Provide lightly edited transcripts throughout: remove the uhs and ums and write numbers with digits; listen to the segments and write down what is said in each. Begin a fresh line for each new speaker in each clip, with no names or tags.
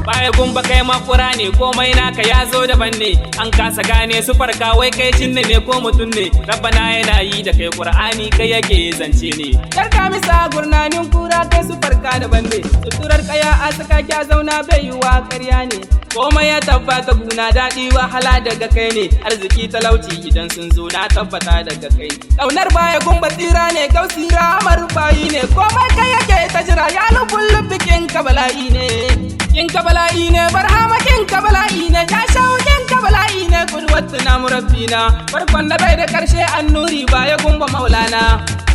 Baya gumba kai makura ne komai naka ya zo daban ne an kasa gane su farka wai kai cinne ne ko mutum ne rabbana yana yi da kai qur'ani kai yake zance ne karka misa gurnanin kura kai su farka daban ne suturar kaya a saka kya zauna bai yiwa ƙarya ne komai ya tabbata guna daɗi wahala daga kai ne arziki talauci idan sun zo na tabbata daga kai ƙaunar baya gumba tsira ne gausira marubayi ne komai kai yake ta jira ya lubullubi kin ka bala'i ne kin ka bala'i ne barhama kin ka bala'i ne ya shawo kin ka bala'i ne kudwatu na murabbina farkon da bai da karshe annuri baya gumba maulana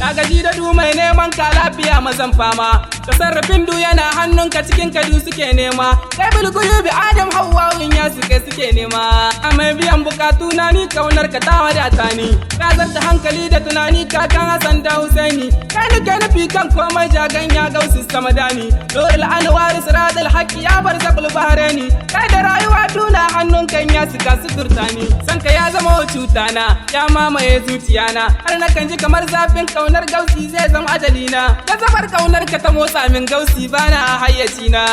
na gaji da du mai neman ka lafiya mazan fama tasarrafin du yana hannunka cikin kadu suke nema kai bulguyu bi adam hawa ya suke nema a mai biyan bukatu na ni kaunar ka ta wadata ni ka zarta hankali da tunani kakan Hassan da Husaini kai nake nufi kan komai jagan ya gausu samadani nurul anwar siradul haqqi ya bar zabul bahrani kai da rayuwa duna hannun kan ya suka suturta ni sanka ya zama cutana ya mamaye zuciyana har na kan ji kamar zafin kaunar gausi zai zama ajalina da zabar kaunar ka ta motsa min gausi bana a hayyacina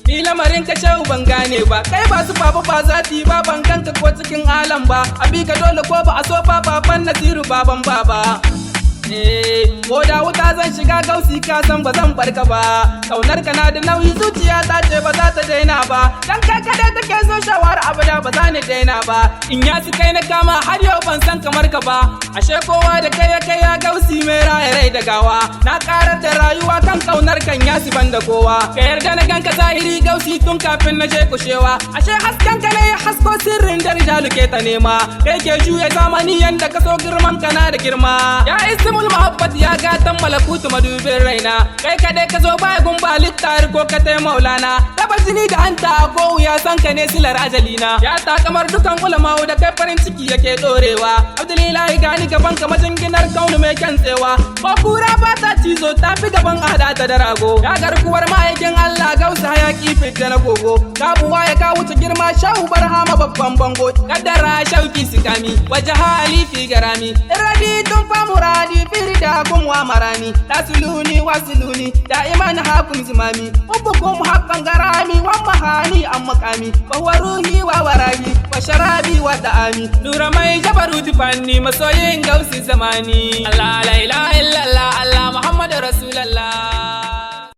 ni lamarin ka shehu ban gane ba kai ba su baba ba zati ba ban kanka ko cikin alam ba abi ka dole ko ba a so ba baban nasiru baban baba ko da wuta zan shiga gausi ka san ba zan barka ba kaunar ka na da nauyi zuciya ta ce ba za ta daina ba dan kai kada take so shawar abada ba za ni daina ba in ya su kai na kama har yau ban san kamar ka ba ashe kowa da kai ya gausi mai rai da gawa na karar da rayuwa kan kaunar kan ya su banda kowa ka yarda na ganka zahiri gausi tun kafin na je kushewa ashe hasken ka ne hasko sirrin da rijalu ke ta nema kai ke juya zamani yanda ka so girman ka na da girma ya ismul muhabbat ya gatan malakutu madubin raina kai kadai ka zo baya gumba littar ko ka tai maulana tabbas jini da hanta ko wuya san ka ne silar ajalina ya ta kamar dukan ulama da kai farin ciki yake dorewa abdulilahi gani gaban ka majinginar kaunu mai kantsewa ko kura ba ta cizo ta fi gaban adata da rago ya garkuwar ma'aikin Allah gausa hayaki fitta na gogo kabuwa ya ka wuce girma shahu barhama babban bango kaddara shauki sikami waje hali fi garami iradi tun fa muradi firda kum wa marani tasuluni wasiluni daiman hakum zimami ubukum haqqan garami wa mahani am maqami wa huwa ruhi wa warahi wa sharabi wa da'ami nura mai jabaruti fanni masoyin gausi zamani Allah la ilaha illallah Allah muhammadur rasulullah